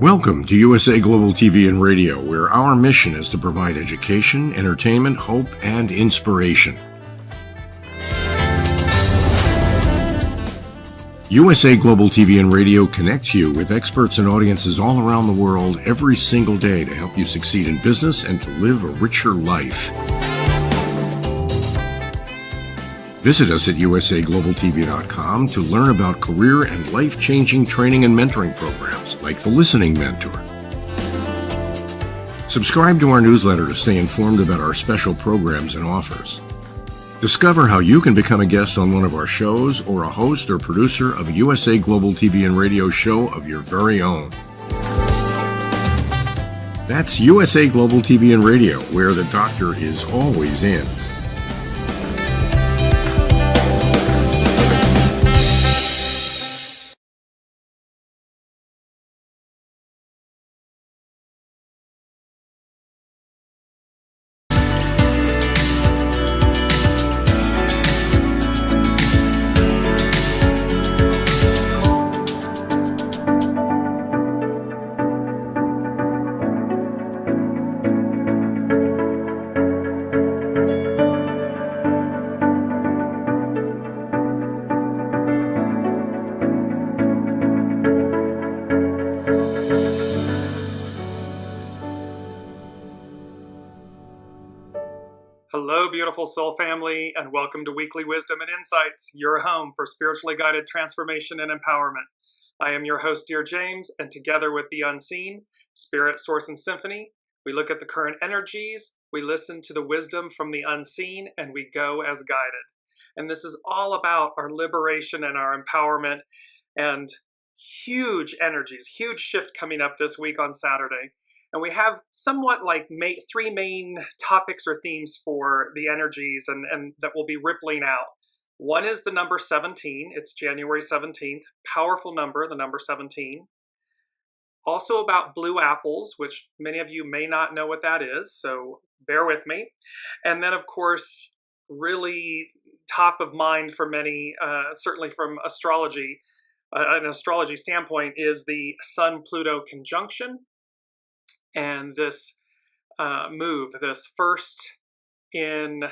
Welcome to USA Global TV and Radio, where our mission is to provide education, entertainment, hope, and inspiration. USA Global TV and Radio connects you with experts and audiences all around the world every single day to help you succeed in business and to live a richer life. Visit us at usaglobaltv.com to learn about career and life-changing training and mentoring programs like the Listening Mentor. Subscribe to our newsletter to stay informed about our special programs and offers. Discover how you can become a guest on one of our shows or a host or producer of a USA Global TV and Radio show of your very own. That's USA Global TV and Radio, where the doctor is always in. Hello, beautiful soul family, and welcome to Weekly Wisdom and Insights, your home for spiritually guided transformation and empowerment. I am your host, Dearjames, and together with the unseen, Spirit, Source, and Symphony, we look at the current energies, we listen to the wisdom from the unseen, and we go as guided. And this is all about our liberation and our empowerment and huge energies, huge shift coming up this week on Saturday. And we have somewhat like three main topics or themes for the energies and that will be rippling out. One is the number 17. It's January 17th. Powerful number, the number 17. Also about blue apples, which many of you may not know what that is, so bear with me. And then, of course, really top of mind for many, certainly from astrology, an astrology standpoint, is the Sun-Pluto conjunction. And this move, this first in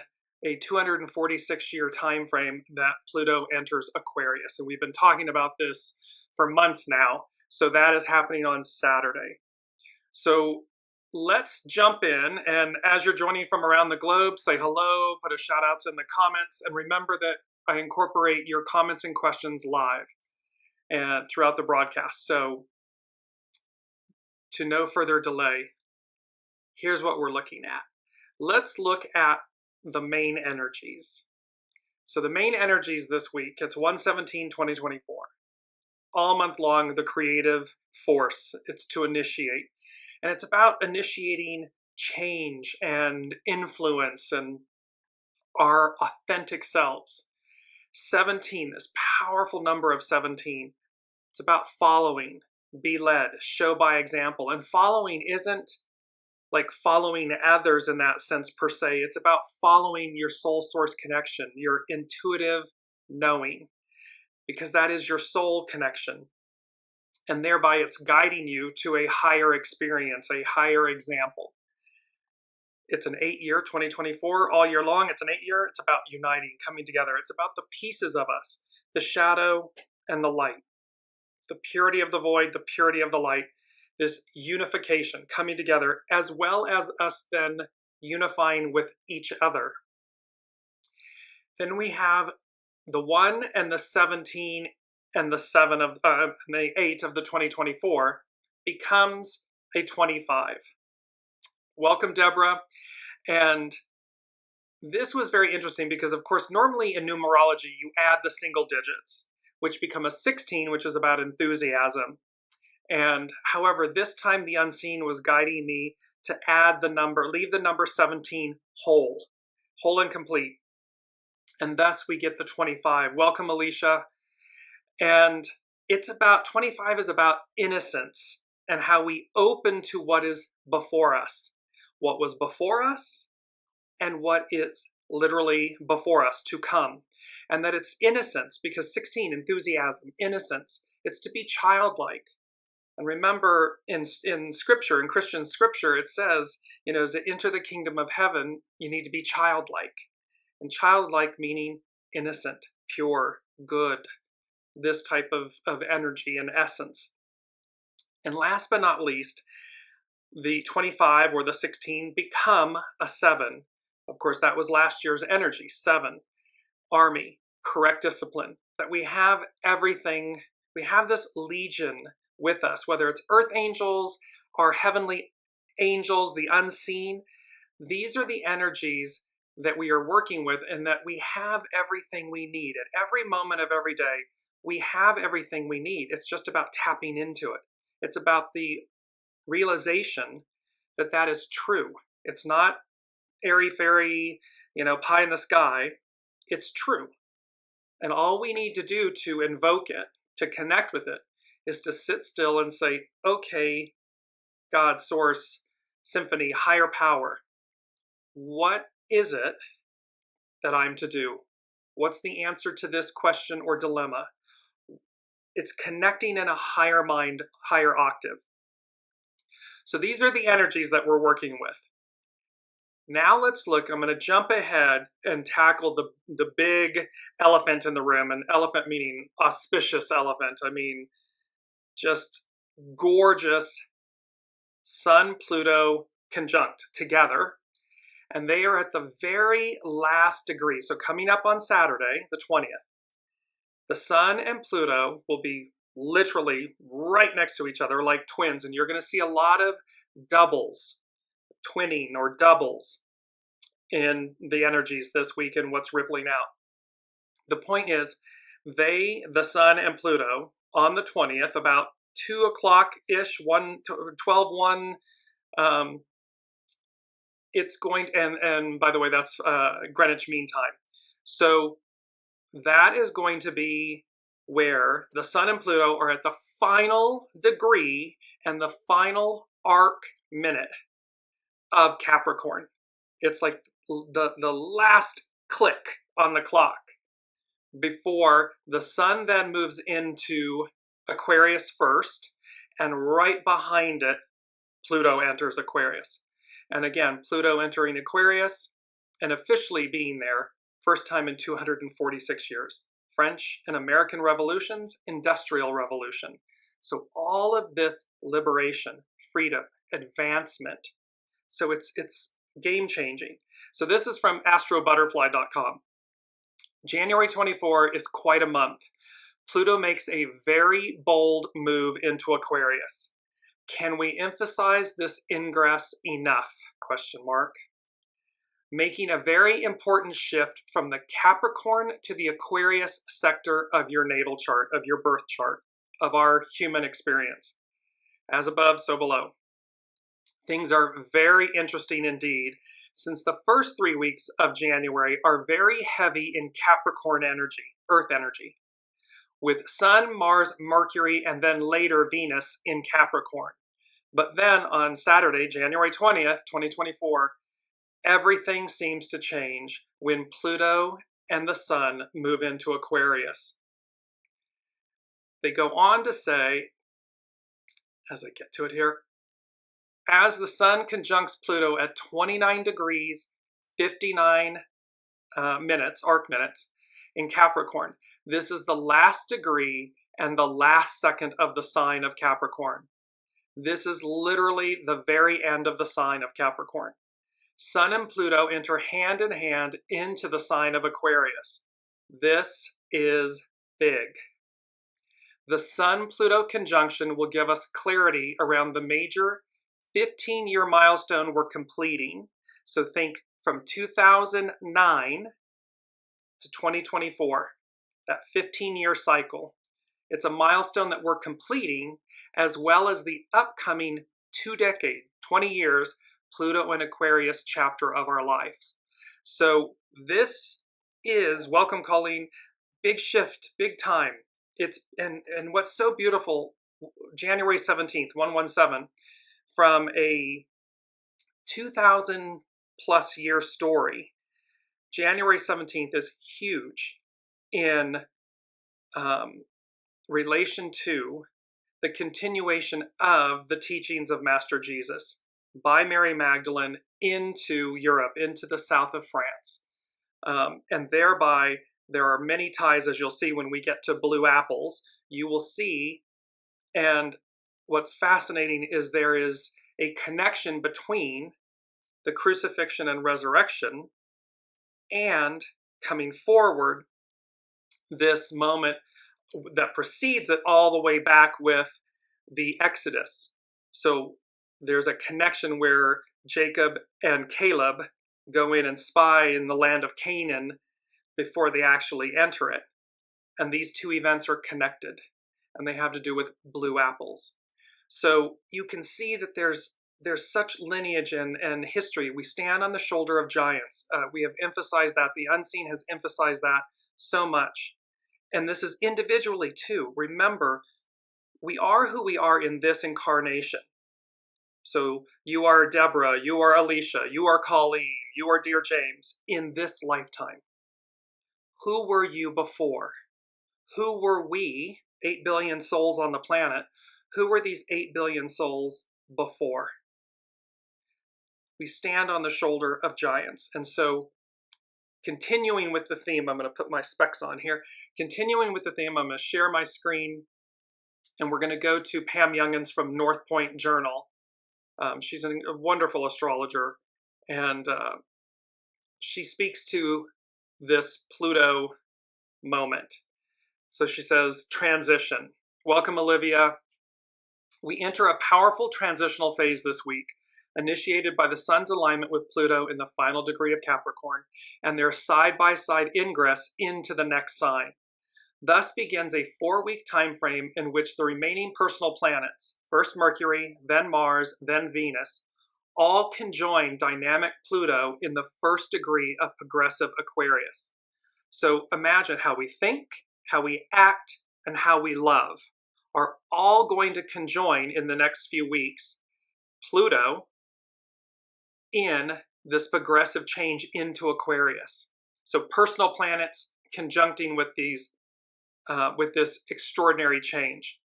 a 246-year time frame that Pluto enters Aquarius. And we've been talking about this for months now. So that is happening on Saturday. So let's jump in. And as you're joining from around the globe, say hello, put a shout outs in the comments. And remember that I incorporate your comments and questions live and throughout the broadcast. So to no further delay, here's what we're looking at. Let's look at the main energies. So the main energies this week, it's 1/17/2024. All month long, the creative force, it's to initiate. And it's about initiating change and influence and our authentic selves. 17, this powerful number of 17, it's about following. Be led, show by example. And following isn't like following others in that sense per se. It's about following your soul source connection, your intuitive knowing, because that is your soul connection. And thereby it's guiding you to a higher experience, a higher example. It's an 8-year, 2024, all year long. It's an 8-year. It's about uniting, coming together. It's about the pieces of us, the shadow and the light. The purity of the void, the purity of the light, this unification coming together, as well as us then unifying with each other. Then we have the 1 and the 17 and the 7 of the 8 of the 2024 becomes a 25. Welcome, Deborah. And this was very interesting because, of course, normally in numerology, you add the single digits, which become a 16, which is about enthusiasm. And however, this time the unseen was guiding me to add the number, leave the number 17 whole and complete. And thus we get the 25. Welcome, Alicia. And it's about, 25 is about innocence and how we open to what is before us, what was before us and what is literally before us to come. And that it's innocence, because 16, enthusiasm, innocence, it's to be childlike. And remember, in scripture, in Christian scripture, it says, to enter the kingdom of heaven, you need to be childlike. And childlike meaning innocent, pure, good, this type of energy and essence. And last but not least, the 25 or the 16 become a 7. Of course, that was last year's energy, 7. Army, correct discipline, that we have everything, we have this legion with us, whether it's earth angels or heavenly angels, the unseen. These are the energies that we are working with, and that we have everything we need. At every moment of every day, we have everything we need. It's just about tapping into it. It's about the realization that that is true. It's not airy-fairy, pie in the sky. It's true. And all we need to do to invoke it, to connect with it, is to sit still and say, okay, God, source, symphony, higher power, what is it that I'm to do? What's the answer to this question or dilemma? It's connecting in a higher mind, higher octave. So these are the energies that we're working with. Now let's look, I'm going to jump ahead and tackle the big elephant in the room, and elephant meaning auspicious elephant. I mean, just gorgeous Sun-Pluto conjunct together. And they are at the very last degree. So coming up on Saturday, the 20th, the Sun and Pluto will be literally right next to each other like twins. And you're going to see a lot of doubles, twinning or doubles in the energies this week and what's rippling out. The point is, the Sun and Pluto on the 20th, about 2 o'clock-ish, 12:01, it's going, and by the way, that's Greenwich Mean Time. So that is going to be where the Sun and Pluto are at the final degree and the final arc minute of Capricorn. It's like the last click on the clock before the Sun then moves into Aquarius first, and right behind it, Pluto enters Aquarius. And again, Pluto entering Aquarius and officially being there, first time in 246 years. French and American revolutions, Industrial Revolution. So all of this liberation, freedom, advancement. So it's game changing. So this is from astrobutterfly.com. January 24 is quite a month. Pluto makes a very bold move into Aquarius. Can we emphasize this ingress enough? Question mark. Making a very important shift from the Capricorn to the Aquarius sector of your natal chart, of your birth chart, of our human experience. As above, so below. Things are very interesting indeed, since the first 3 weeks of January are very heavy in Capricorn energy, Earth energy, with Sun, Mars, Mercury, and then later Venus in Capricorn. But then on Saturday, January 20th, 2024, everything seems to change when Pluto and the Sun move into Aquarius. They go on to say, as I get to it here, as the Sun conjuncts Pluto at 29 degrees, 59 minutes, arc minutes, in Capricorn, this is the last degree and the last second of the sign of Capricorn. This is literally the very end of the sign of Capricorn. Sun and Pluto enter hand in hand into the sign of Aquarius. This is big. The Sun-Pluto conjunction will give us clarity around the major 15-year milestone we're completing. So think from 2009 to 2024, that 15-year cycle. It's a milestone that we're completing, as well as the upcoming 2-decade, 20 years, Pluto and Aquarius chapter of our lives. So this is, welcome Colleen, big shift, big time. It's and what's so beautiful, January 17th, 117, from a 2,000 plus year story, January 17th is huge in relation to the continuation of the teachings of Master Jesus by Mary Magdalene into Europe, into the south of France. And thereby, there are many ties, as you'll see when we get to blue apples, you will see. And what's fascinating is there is a connection between the crucifixion and resurrection and coming forward, this moment that precedes it all the way back with the Exodus. So there's a connection where Jacob and Caleb go in and spy in the land of Canaan before they actually enter it. And these two events are connected, and they have to do with blue apples. So you can see that there's such lineage and history. We stand on the shoulder of giants. We have emphasized that. The unseen has emphasized that so much. And this is individually too. Remember, we are who we are in this incarnation. So you are Deborah, you are Alicia, you are Colleen, you are Dearjames in this lifetime. Who were you before? Who were we, 8 billion souls on the planet? Who were these 8 billion souls before? We stand on the shoulder of giants. And so continuing with the theme, I'm going to put my specs on here. Continuing with the theme, I'm going to share my screen, and we're going to go to Pam Youngins from North Point Journal. She's a wonderful astrologer, and she speaks to this Pluto moment. So she says, transition. Welcome, Olivia. We enter a powerful transitional phase this week, initiated by the Sun's alignment with Pluto in the final degree of Capricorn, and their side-by-side ingress into the next sign. Thus begins a 4-week time frame in which the remaining personal planets, first Mercury, then Mars, then Venus, all conjoin dynamic Pluto in the first degree of progressive Aquarius. So imagine how we think, how we act, and how we love are all going to conjoin in the next few weeks. Pluto in this progressive change into Aquarius. So personal planets conjuncting with these, with this extraordinary change.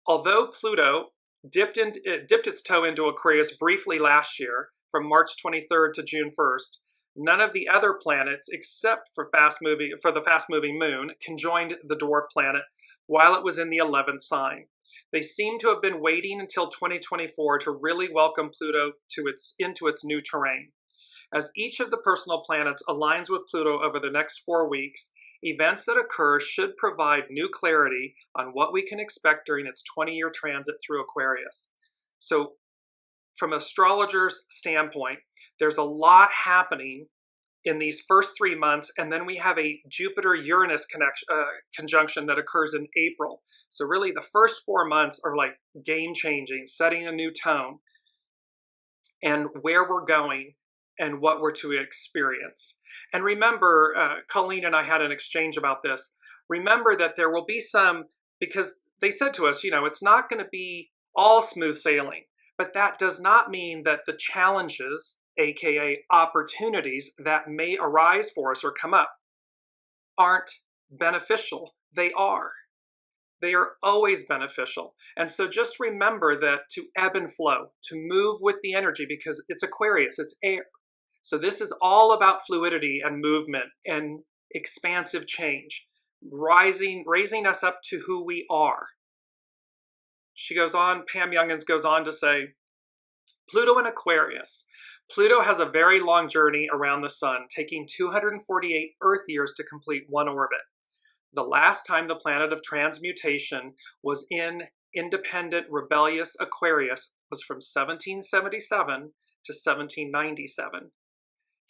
Although Pluto dipped its toe into Aquarius briefly last year, from March 23rd to June 1st, none of the other planets, except for the fast-moving moon, conjoined the dwarf planet while it was in the 11th sign. They seem to have been waiting until 2024 to really welcome Pluto into its new terrain. As each of the personal planets aligns with Pluto over the next 4 weeks, events that occur should provide new clarity on what we can expect during its 20-year transit through Aquarius. So from an astrologer's standpoint, there's a lot happening in these first 3 months, and then we have a Jupiter-Uranus conjunction that occurs in April. So really the first 4 months are like game-changing, setting a new tone, and where we're going and what we're to experience. And remember, Colleen and I had an exchange about this. Remember that there will be some, because they said to us, it's not going to be all smooth sailing, but that does not mean that the challenges, aka opportunities that may arise for us or come up, aren't beneficial. They are. They are always beneficial. And so just remember that to ebb and flow, to move with the energy, because it's Aquarius, it's air. So this is all about fluidity and movement and expansive change, raising us up to who we are. She goes on, Pam Youngins goes on to say, Pluto in Aquarius. Pluto has a very long journey around the sun, taking 248 Earth years to complete one orbit. The last time the planet of transmutation was in independent, rebellious Aquarius was from 1777 to 1797.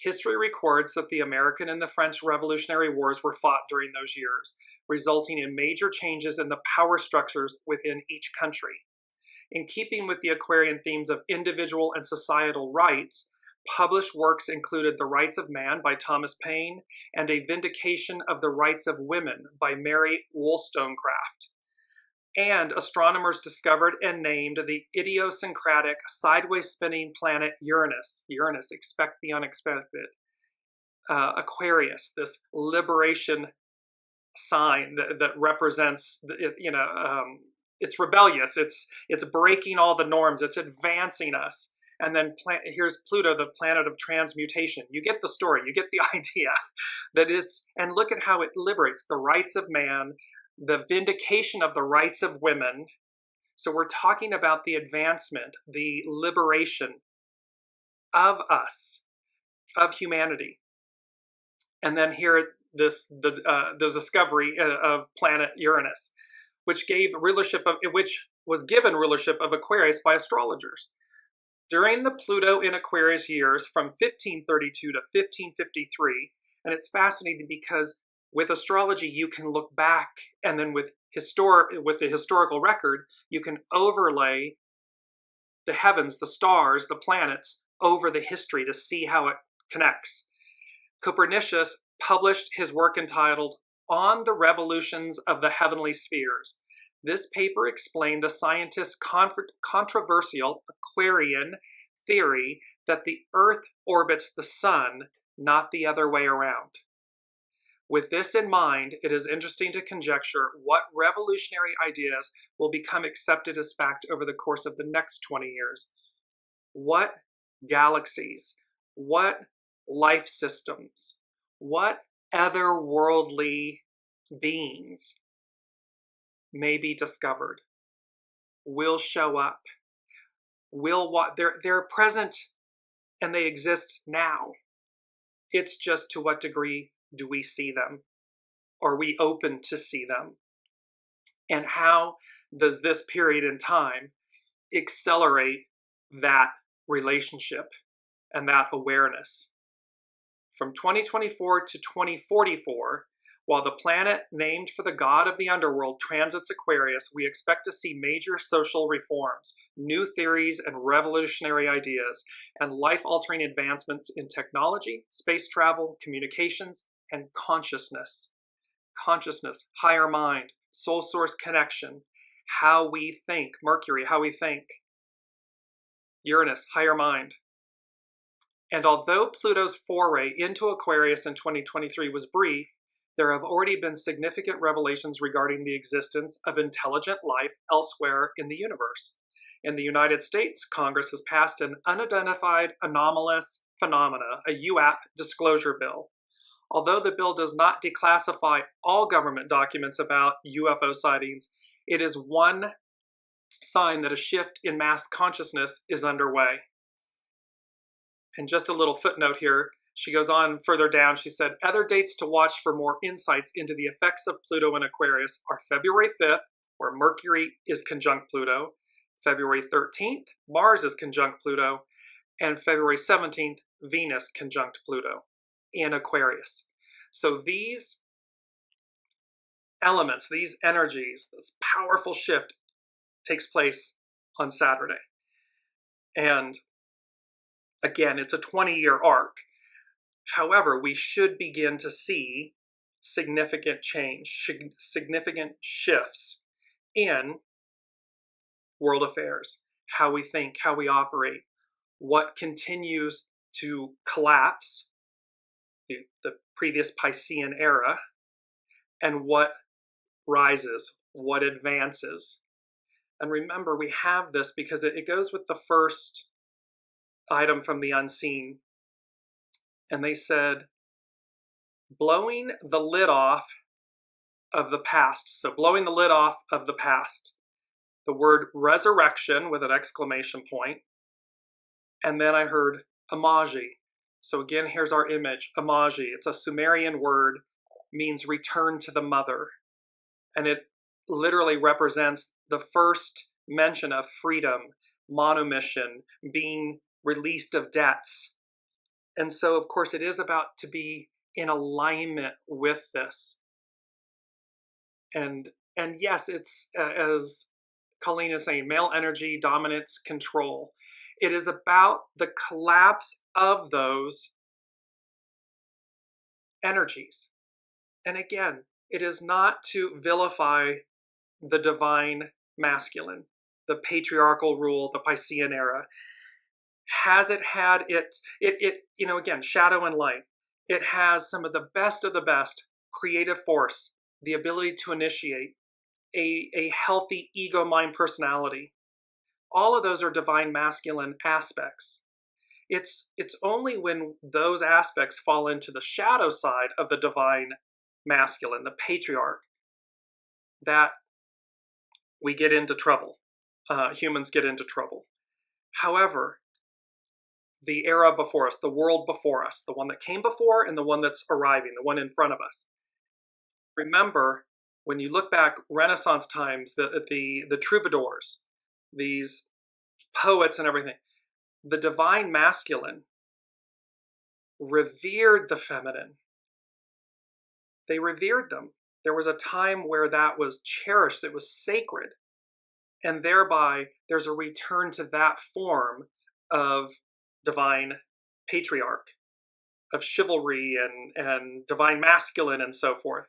History records that the American and the French Revolutionary Wars were fought during those years, resulting in major changes in the power structures within each country. In keeping with the Aquarian themes of individual and societal rights, published works included The Rights of Man by Thomas Paine and A Vindication of the Rights of Women by Mary Wollstonecraft. And astronomers discovered and named the idiosyncratic sideways spinning planet Uranus. Uranus, expect the unexpected. Aquarius, this liberation sign that represents, it's rebellious. It's breaking all the norms. It's advancing us. And then here's Pluto, the planet of transmutation. You get the story. You get the idea that is, and look at how it liberates the rights of man, the vindication of the rights of women. So we're talking about the advancement, the liberation of us, of humanity. And then here, the discovery of planet Uranus, which was given rulership of Aquarius by astrologers. During the Pluto in Aquarius years from 1532 to 1553, and it's fascinating because with astrology you can look back, and then with the historical record you can overlay the heavens, the stars, the planets over the history to see how it connects. Copernicus published his work entitled On the Revolutions of the Heavenly Spheres. This paper explained the scientists' controversial Aquarian theory that the Earth orbits the Sun, not the other way around. With this in mind, it is interesting to conjecture what revolutionary ideas will become accepted as fact over the course of the next 20 years. What galaxies, what life systems, what otherworldly beings may be discovered, will show up, they're present and they exist now. It's just to what degree do we see them? Are we open to see them? And how does this period in time accelerate that relationship and that awareness? From 2024 to 2044, while the planet named for the god of the underworld transits Aquarius, we expect to see major social reforms, new theories and revolutionary ideas, and life-altering advancements in technology, space travel, communications, and consciousness. Consciousness, higher mind, soul source connection, how we think. Mercury, how we think. Uranus, higher mind. And although Pluto's foray into Aquarius in 2023 was brief, there have already been significant revelations regarding the existence of intelligent life elsewhere in the universe. In the United States, Congress has passed an Unidentified Anomalous Phenomena, a UAP disclosure bill. Although the bill does not declassify all government documents about UFO sightings, it is one sign that a shift in mass consciousness is underway. And just a little footnote here, she goes on further down, she said, other dates to watch for more insights into the effects of Pluto in Aquarius are February 5th, where Mercury is conjunct Pluto, February 13th, Mars is conjunct Pluto, and February 17th, Venus conjunct Pluto in Aquarius. So these elements, these energies, this powerful shift takes place on Saturday. And again, it's a 20-year arc. However, we should begin to see significant change, significant shifts in world affairs, how we think, how we operate, what continues to collapse, the previous Piscean era, and what rises, what advances. And remember, we have this because it goes with the first item from the unseen. And they said, blowing the lid off of the past. So blowing the lid off of the past. The word resurrection with an exclamation point. And then I heard amagi. So again, here's our image, amagi. It's a Sumerian word, means return to the mother. And it literally represents the first mention of freedom, monomission, being released of debts. And so, of course, it is about to be in alignment with this. And yes, it's, as Colleen is saying, male energy, dominance, control. It is about the collapse of those energies. And again, it is not to vilify the divine masculine, the patriarchal rule, the Piscean era. Has it had it, again, shadow and light. It has some of the best creative force, the ability to initiate. a healthy ego, mind, personality. All of those are divine masculine aspects. It's only when those aspects fall into the shadow side of the divine masculine, the patriarch, that we get into trouble. Humans get into trouble. However, the era before us, the world before us, the one that came before and the one that's arriving, the one in front of us. Remember, when you look back Renaissance times, the troubadours, these poets and everything, the divine masculine revered the feminine. They revered them. There was a time where that was cherished, it was sacred. And thereby, there's a return to that form of divine patriarch, of chivalry and divine masculine and so forth.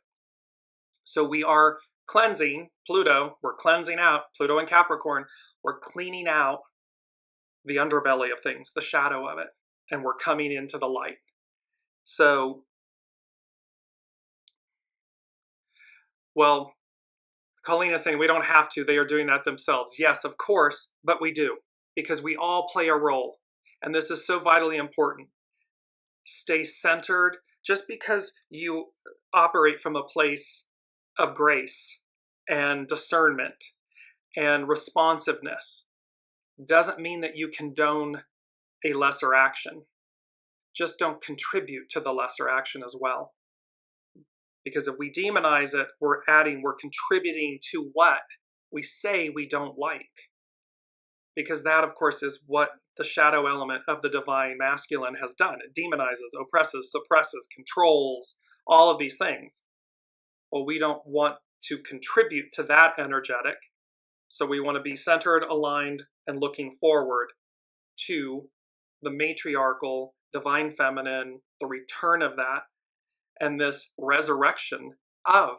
So we are cleansing Pluto, we're cleansing out Pluto and Capricorn, we're cleaning out the underbelly of things, the shadow of it, and we're coming into the light. So, well, Colleen is saying we don't have to, they are doing that themselves. Yes, of course, but we do, because we all play a role. And this is so vitally important. Stay centered. Just because you operate from a place of grace and discernment and responsiveness doesn't mean that you condone a lesser action. Just don't contribute to the lesser action as well. Because if we demonize it, we're contributing to what we say we don't like. Because that, of course, is what the shadow element of the divine masculine has done. It demonizes, oppresses, suppresses, controls, all of these things. Well, we don't want to contribute to that energetic. So we want to be centered, aligned, and looking forward to the matriarchal, divine feminine, the return of that, and this resurrection of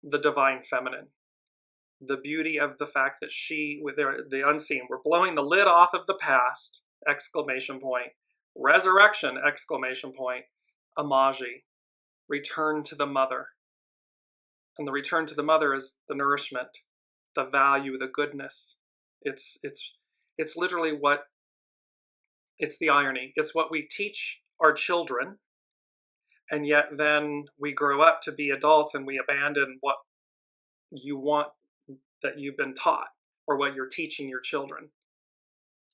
the divine feminine. The beauty of the fact that she, with the unseen, we're blowing the lid off of the past, exclamation point, resurrection, exclamation point, amagi, return to the mother. And the return to the mother is the nourishment, the value, the goodness. It's literally it's the irony. It's what we teach our children, and yet then we grow up to be adults and we abandon what you want that you've been taught or what you're teaching your children.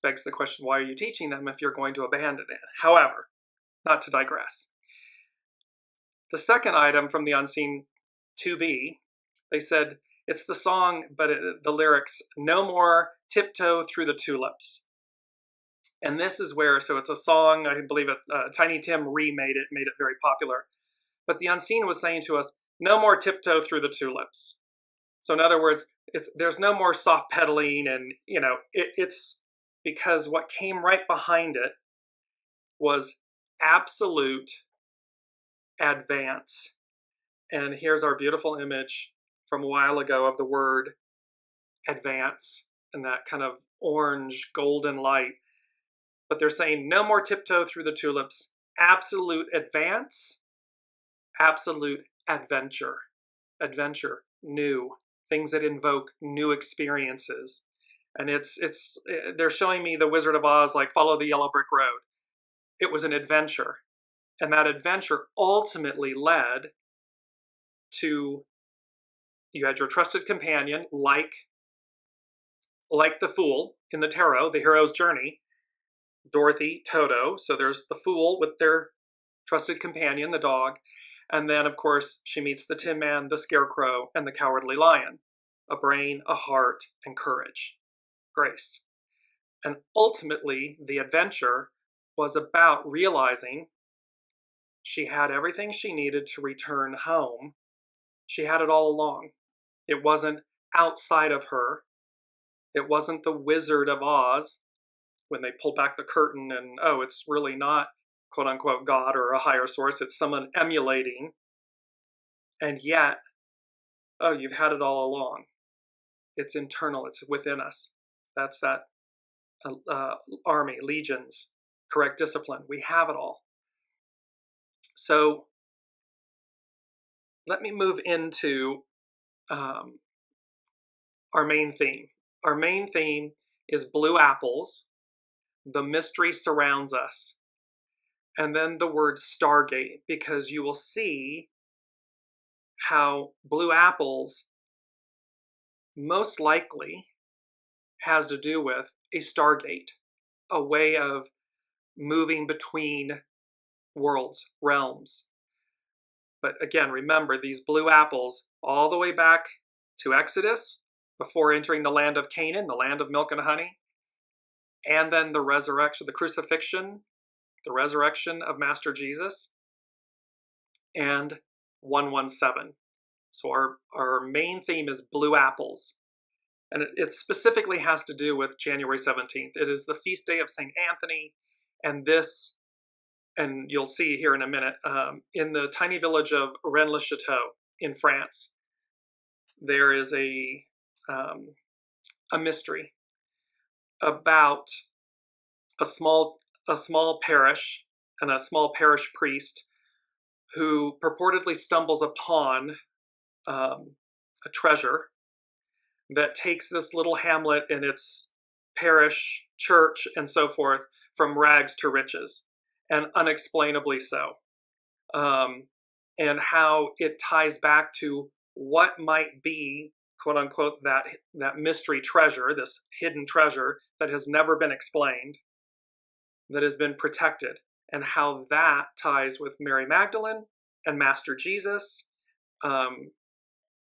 Begs the question, why are you teaching them if you're going to abandon it? However, not to digress. The second item from the unseen 2B, they said, it's the song, but the lyrics, no more tiptoe through the tulips. And this is where, so it's a song, I believe Tiny Tim remade it, made it very popular. But the unseen was saying to us, no more tiptoe through the tulips. So in other words, there's no more soft pedaling, and it's because what came right behind it was absolute advance. And here's our beautiful image from a while ago of the word advance and that kind of orange golden light. But they're saying no more tiptoe through the tulips, absolute advance, absolute adventure, new. Things that invoke new experiences. And they're showing me the Wizard of Oz, like follow the yellow brick road. It was an adventure. And that adventure ultimately led to, you had your trusted companion, like the Fool in the tarot, the hero's journey, Dorothy, Toto. So there's the Fool with their trusted companion, the dog. And then, of course, she meets the Tin Man, the Scarecrow, and the Cowardly Lion. A brain, a heart, and courage. Grace. And ultimately, the adventure was about realizing she had everything she needed to return home. She had it all along. It wasn't outside of her. It wasn't the Wizard of Oz when they pulled back the curtain and, oh, it's really not quote-unquote God or a higher source. It's someone emulating. And yet, oh, you've had it all along. It's internal. It's within us. That's that army, legions, correct discipline. We have it all. So let me move into our main theme. Our main theme is blue apples. The mystery surrounds us. And then the word Stargate, because you will see how blue apples most likely has to do with a Stargate, a way of moving between worlds, realms. But again, remember these blue apples all the way back to Exodus, before entering the land of Canaan, the land of milk and honey, and then the resurrection, the crucifixion, the resurrection of Master Jesus, and 117. So our main theme is blue apples. And it specifically has to do with January 17th. It is the feast day of St. Anthony. And this, and you'll see here in a minute, in the tiny village of Rennes-le-Chateau in France, there is a mystery about a small parish and a small parish priest who purportedly stumbles upon a treasure that takes this little hamlet and its parish, church, and so forth from rags to riches, and unexplainably so. And how it ties back to what might be, quote unquote, that mystery treasure, this hidden treasure that has never been explained, that has been protected, and how that ties with Mary Magdalene and Master Jesus,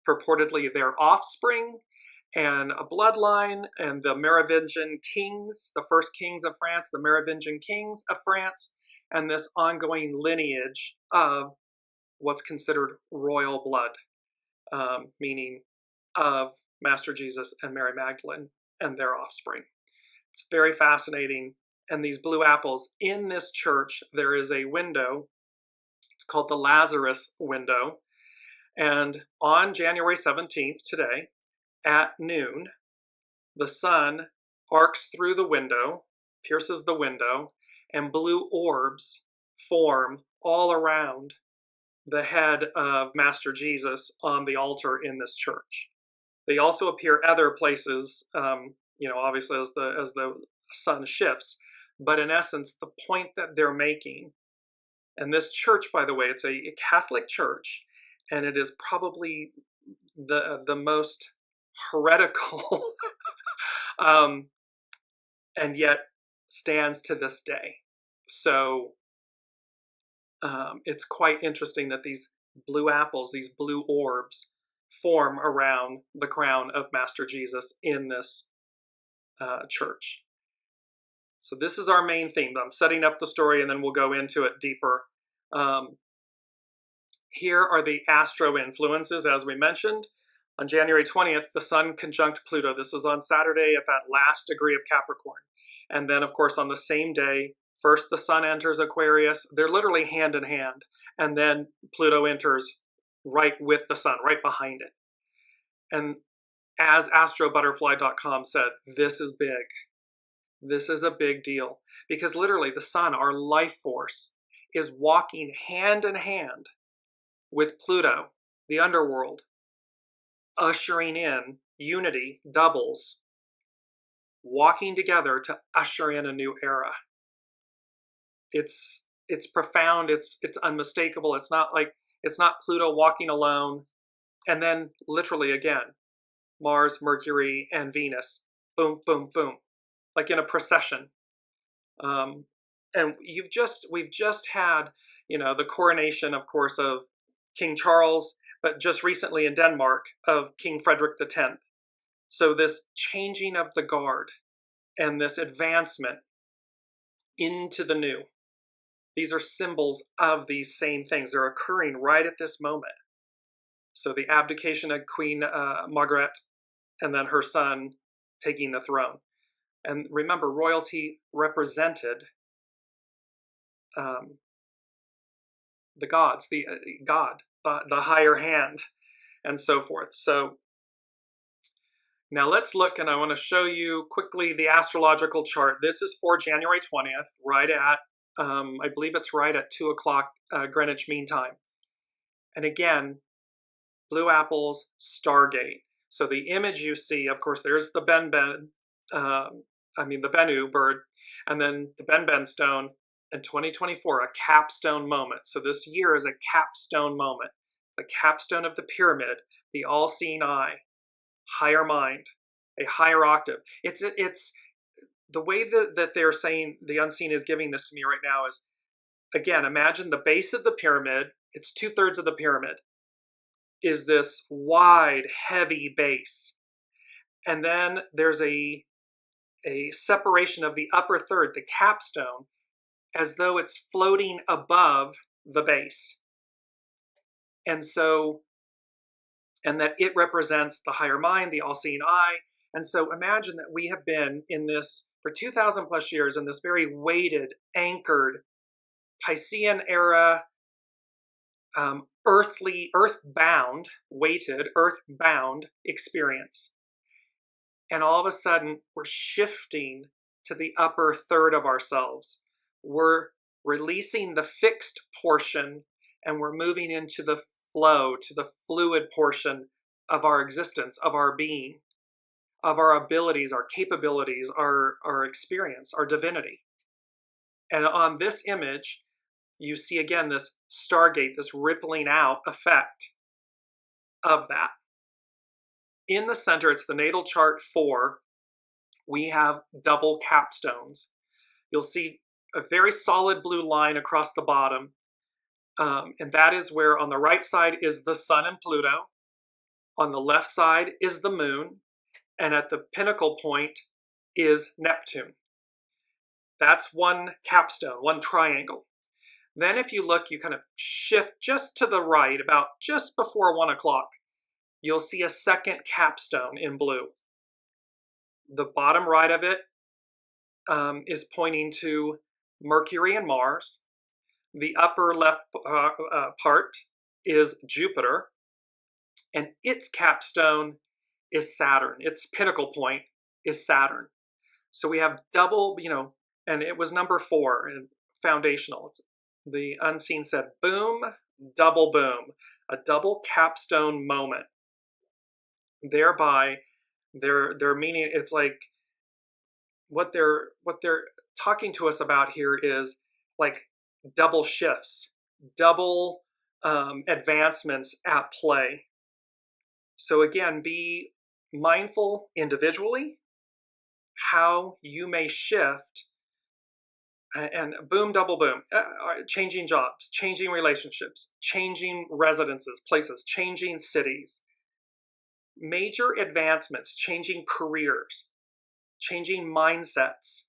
purportedly their offspring, and a bloodline, and the Merovingian kings, the first kings of France, the Merovingian kings of France, and this ongoing lineage of what's considered royal blood, meaning of Master Jesus and Mary Magdalene and their offspring. It's very fascinating. And these blue apples, in this church, there is a window. It's called the Lazarus window. And on January 17th, today, at noon, the sun arcs through the window, pierces the window, and blue orbs form all around the head of Master Jesus on the altar in this church. They also appear other places, obviously as the sun shifts. But in essence, the point that they're making, and this church, by the way, it's a Catholic church, and it is probably the most heretical, and yet stands to this day. So it's quite interesting that these blue apples, these blue orbs, form around the crown of Master Jesus in this church. So this is our main theme. I'm setting up the story and then we'll go into it deeper. Here are the astro influences, as we mentioned. On January 20th, the Sun conjunct Pluto. This is on Saturday at that last degree of Capricorn. And then, of course, on the same day, first the Sun enters Aquarius. They're literally hand in hand. And then Pluto enters right with the Sun, right behind it. And as astrobutterfly.com said, this is big. This is a big deal. Because literally the Sun, our life force, is walking hand in hand with Pluto, the underworld, ushering in unity, doubles, walking together to usher in a new era. It's profound, it's unmistakable. It's not Pluto walking alone, and then literally again, Mars, Mercury, and Venus, boom, boom, boom, like in a procession. And we've just had, the coronation, of course, of King Charles, but just recently in Denmark of King Frederick X. So this changing of the guard and this advancement into the new, these are symbols of these same things. They're occurring right at this moment. So the abdication of Queen Margaret, and then her son taking the throne. And remember, royalty represented the gods, God, the higher hand, and so forth. So now let's look, and I want to show you quickly the astrological chart. This is for January 20th, right at, I believe it's right at 2 o'clock Greenwich Mean Time. And again, blue apples, Stargate. So the image you see, of course, there's the the Bennu bird, and then the Ben stone in 2024, a capstone moment. So this year is a capstone moment, the capstone of the pyramid, the all-seeing eye, higher mind, a higher octave. It's the way that they're saying the unseen is giving this to me right now is, again, imagine the base of the pyramid. It's 2/3 of the pyramid is this wide, heavy base. And then there's a separation of the upper third, the capstone, as though it's floating above the base. And that it represents the higher mind, the all-seeing eye. And so imagine that we have been in this, for 2,000 plus years, in this very weighted, anchored, Piscean era, earthbound experience. And all of a sudden, we're shifting to the upper third of ourselves. We're releasing the fixed portion, and we're moving into the flow, to the fluid portion of our existence, of our being, of our abilities, our capabilities, our experience, our divinity. And on this image, you see again this Stargate, this rippling out effect of that. In the center, it's the natal chart 4. We have double capstones. You'll see a very solid blue line across the bottom. And that is where on the right side is the Sun and Pluto. On the left side is the Moon. And at the pinnacle point is Neptune. That's one capstone, one triangle. Then if you look, you kind of shift just to the right, about just before 1 o'clock, you'll see a second capstone in blue. The bottom right of it is pointing to Mercury and Mars. The upper left part is Jupiter, and its capstone is Saturn. Its pinnacle point is Saturn. So we have double, and it was number 4 and foundational. The unseen said, boom, double boom, a double capstone moment. Thereby, their meaning, it's like what they're talking to us about here is like double shifts, double advancements at play. So again, be mindful individually how you may shift, and boom, double boom, changing jobs, changing relationships, changing residences, places, changing cities, major advancements, changing careers, changing mindsets,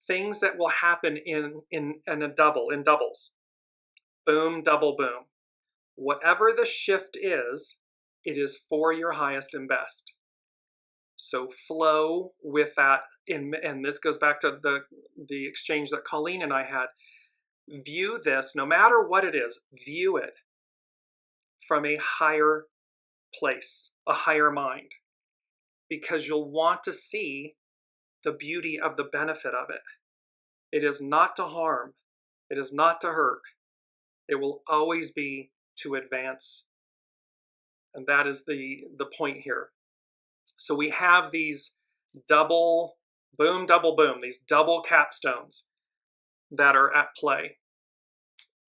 things that will happen in doubles. Boom, double boom. Whatever the shift is, it is for your highest and best. So flow with that, and this goes back to the exchange that Colleen and I had. View this, no matter what it is, view it from a higher place, a higher mind, because you'll want to see the beauty of the benefit of it. It is not to harm. It is not to hurt. It will always be to advance. And that is the point here. So we have these double boom, these double capstones that are at play.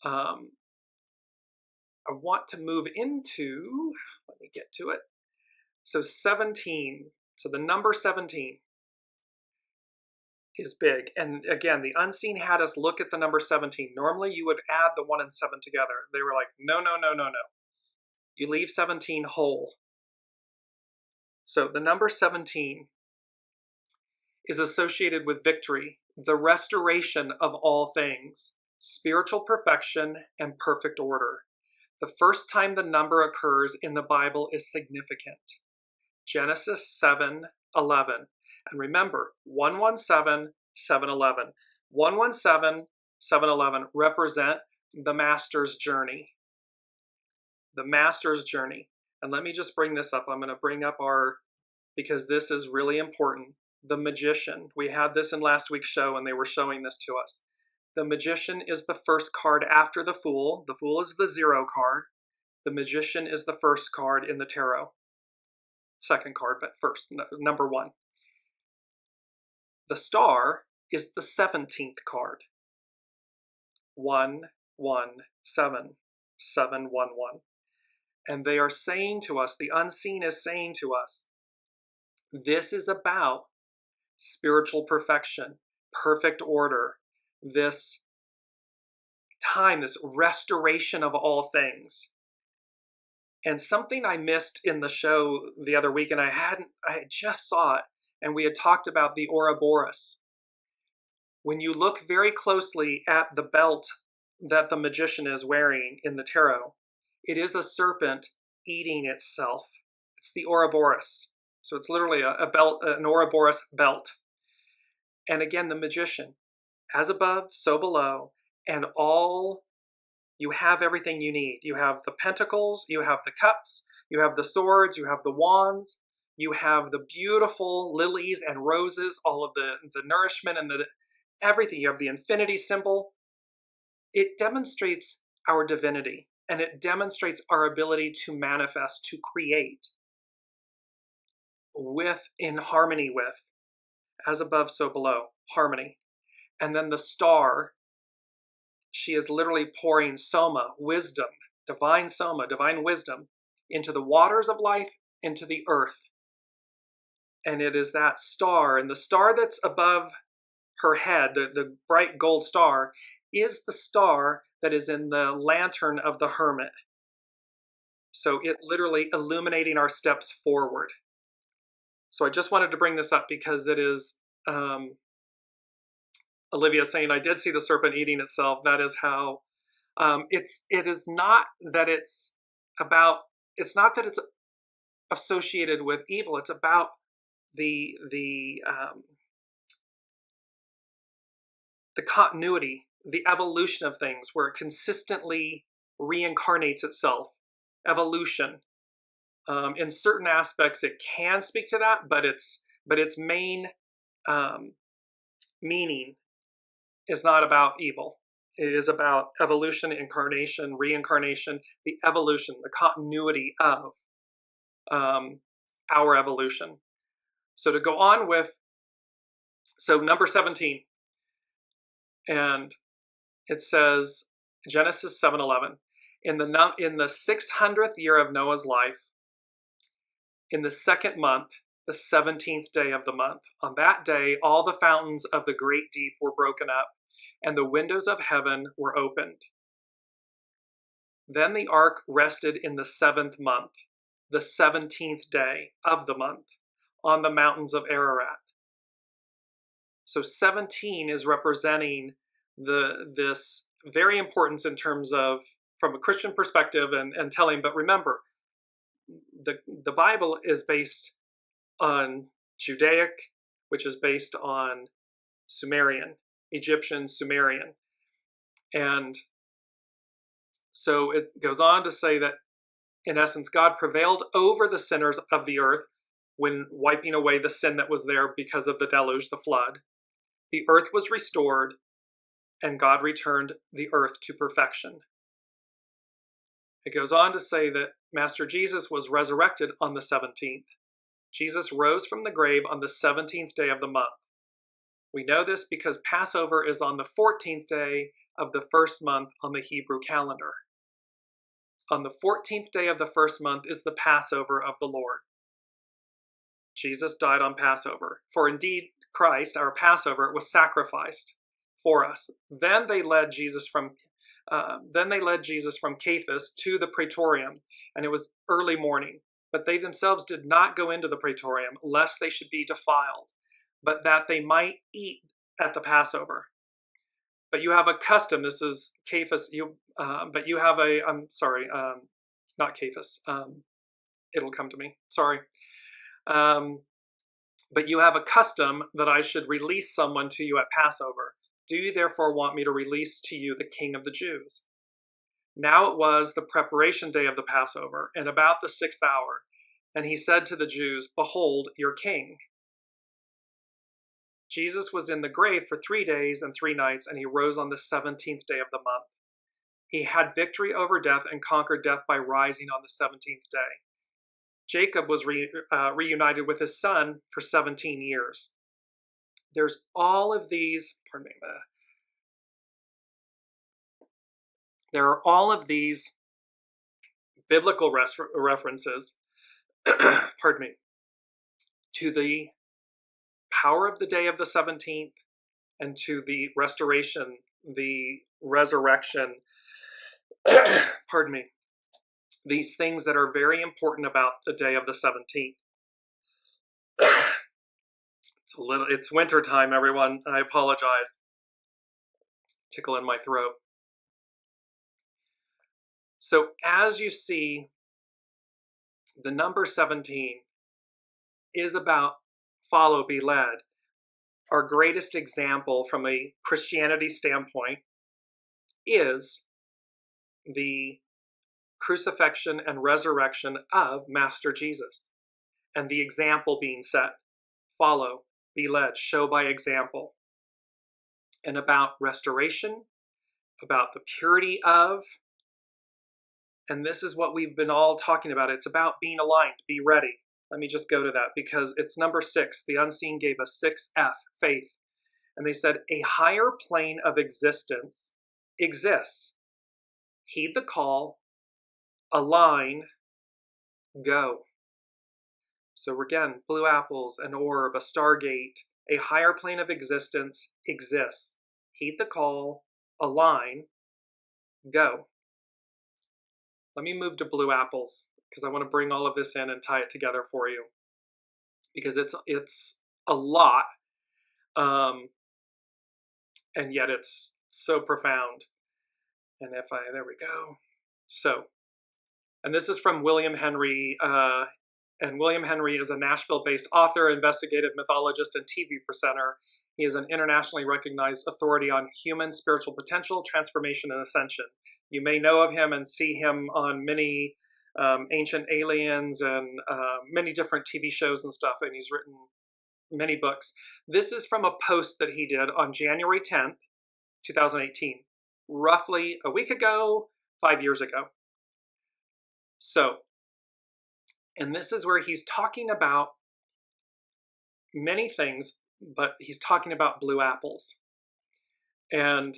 I want to move into, let me get to it. So 17, so the number 17 is big. And again, the unseen had us look at the number 17. Normally you would add the 1 and 7 together. They were like, no. You leave 17 whole. So the number 17 is associated with victory, the restoration of all things, spiritual perfection, and perfect order. The first time the number occurs in the Bible is significant. Genesis 7:11. And remember, 117, 711. 117, 711 represent the Master's journey. The Master's journey. And let me just bring this up. I'm going to bring up because this is really important, the Magician. We had this in last week's show, and they were showing this to us. The Magician is the first card after the Fool. The Fool is the 0 card. The Magician is the first card in the tarot. second card, but first, number 1. The star is the 17th card. 1, 1, 7, 7, 1, 1. And they are saying to us, the unseen is saying to us, this is about spiritual perfection, perfect order, this time, this restoration of all things. And something I missed in the show the other week, and I just saw it, and we had talked about the oroborus. When you look very closely at the belt that the magician is wearing in the tarot, it is a serpent eating itself. It's the oroborus. So it's literally a belt, an oroborus belt. And again, the magician, as above, so below, and all, you have everything you need. You have the pentacles, you have the cups, you have the swords, you have the wands, you have the beautiful lilies and roses, all of the nourishment and the everything. You have the infinity symbol. It demonstrates our divinity, and it demonstrates our ability to manifest, to create in harmony with, as above, so below, harmony. And then the star, she is literally pouring soma, wisdom, divine soma, divine wisdom, into the waters of life, into the earth. And it is that star, and the star that's above her head, the bright gold star, is the star that is in the lantern of the hermit. So it literally illuminating our steps forward. So I just wanted to bring this up because it is Olivia saying, I did see the serpent eating itself. That is how it is not that it's associated with evil. It's about the continuity, the evolution of things, where it consistently reincarnates itself. Evolution. In certain aspects, it can speak to that, but its main meaning is not about evil. It is about evolution, incarnation, reincarnation, the evolution, the continuity of our evolution. So to go on with, so number 17, and it says, Genesis 7:11, in the 600th year of Noah's life, in the second month, the 17th day of the month, on that day, all the fountains of the great deep were broken up, and the windows of heaven were opened. Then the ark rested in the 7th month, the 17th day of the month, on the mountains of Ararat. So 17 is representing this very importance in terms of, from a Christian perspective and telling, but remember, the Bible is based on Judaic, which is based on Sumerian, Egyptian, Sumerian. And so it goes on to say that, in essence, God prevailed over the sinners of the earth when wiping away the sin that was there because of the deluge, the flood. The earth was restored, and God returned the earth to perfection. It goes on to say that Master Jesus was resurrected on the 17th. Jesus rose from the grave on the 17th day of the month. We know this because Passover is on the 14th day of the first month on the Hebrew calendar. On the 14th day of the first month is the Passover of the Lord. Jesus died on Passover. For indeed, Christ, our Passover, was sacrificed for us. Then they led Jesus from Cephas to the praetorium, and it was early morning. But they themselves did not go into the praetorium, lest they should be defiled, but that they might eat at the Passover. But you have a custom. This is Cephas. But you have a. I'm sorry, not Cephas. It'll come to me. Sorry. But you have a custom that I should release someone to you at Passover. Do you therefore want me to release to you the King of the Jews? Now it was the preparation day of the Passover, and about the 6th hour. And he said to the Jews, Behold, your king. Jesus was in the grave for 3 days and 3 nights, and he rose on the 17th day of the month. He had victory over death and conquered death by rising on the 17th day. Jacob was reunited with his son for 17 years. There's all of these, pardon me, there are all of these biblical references, pardon me, to the power of the day of the 17th and to the restoration, the resurrection, pardon me, these things that are very important about the day of the 17th. It's winter time, everyone. I apologize. Tickle in my throat. So as you see, the number 17 is about follow, be led. Our greatest example from a Christianity standpoint is the crucifixion and resurrection of Master Jesus, and the example being set. Follow, be led, show by example. And about restoration, about the purity of, and this is what we've been all talking about. It's about being aligned, be ready. Let me just go to that because it's number 6. The unseen gave us 6F, faith. And they said a higher plane of existence exists. Heed the call, align, go. So again, blue apples, an orb, a stargate, a higher plane of existence exists. Heed the call, align, go. Let me move to blue apples because I want to bring all of this in and tie it together for you because it's a lot, and yet it's so profound. And there we go. So, and this is from William Henry, and William Henry is a Nashville-based author, investigative mythologist, and TV presenter. He is an internationally recognized authority on human spiritual potential, transformation, and ascension. You may know of him and see him on many Ancient Aliens and many different TV shows and stuff, and he's written many books. This is from a post that he did on January 10th, 2018, roughly a week ago, 5 years ago. So, and this is where he's talking about many things, but he's talking about blue apples. And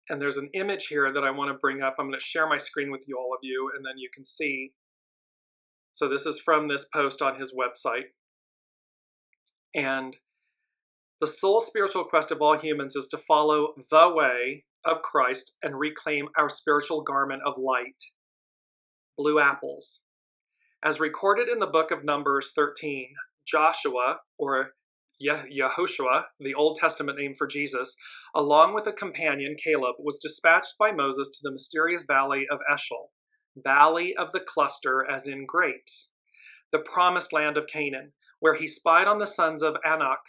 there's an image here that I want to bring up. I'm going to share my screen with you, all of you, and then you can see. So this is from this post on his website. And the sole spiritual quest of all humans is to follow the way of Christ and reclaim our spiritual garment of light. Blue apples. As recorded in the book of Numbers 13, Joshua, or Yehoshua, the Old Testament name for Jesus, along with a companion, Caleb, was dispatched by Moses to the mysterious valley of Eshcol, valley of the cluster as in grapes, the promised land of Canaan, where he spied on the sons of Anak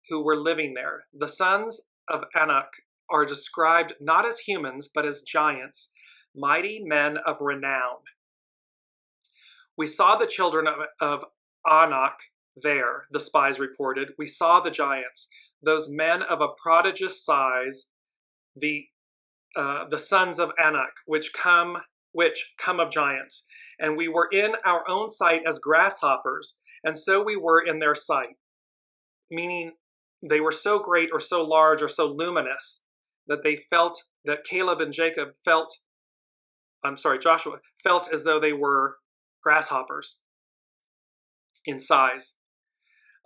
who were living there. The sons of Anak are described not as humans, but as giants, mighty men of renown. We saw the children of Anak there, the spies reported. We saw the giants, those men of a prodigious size, the sons of Anak, which come of giants. And we were in our own sight as grasshoppers, and so we were in their sight. Meaning they were so great or so large or so luminous that they felt, that Joshua felt as though they were grasshoppers in size.